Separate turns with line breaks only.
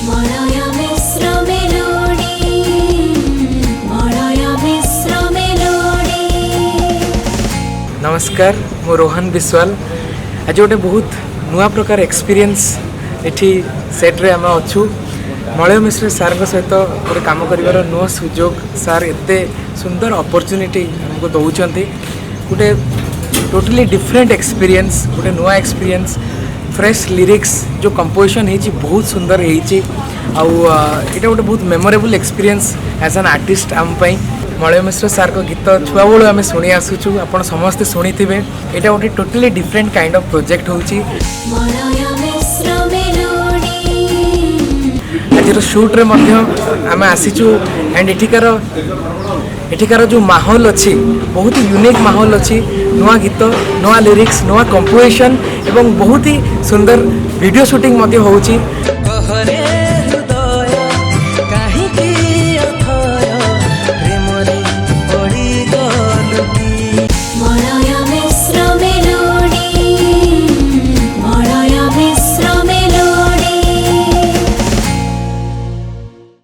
Malaya Mishra melody, Malaya Mishra melody.
नमस्कार मो रोहन बिस्वाल आज गोटे बहुत नुआ प्रकार एक्सपीरियंस एठी सेट रे आम अच्छू मलय मिश्र सार सहित गोटे काम कर नुआ सुजोग सार एते सुंदर अपॉर्चुनिटी हमको दौरान गोटे टोटली डिफरेंट एक्सपीरियंस गोटे नुआ एक्सपीरियंस फ्रेश लिरिक्स जो कंपोजिशन है बहुत सुंदर है आउटा गोटे बहुत memorable experience as an artist आम मलय मिश्र सार को गीत छुआ बेलू आम शुणी आसुचु आप समस्ते शुणी थे यहाँ गोटे totally different kind of project होची आज शूट रे आम आसीचु एंड एठिकार जो माहौल अच्छी बहुत ही यूनिक माहौल अच्छी नुआ गीत नुआ लिरिक्स नुआ कंपोजिशन एवं बहुत ही सुंदर वीडियो शूटिंग होची।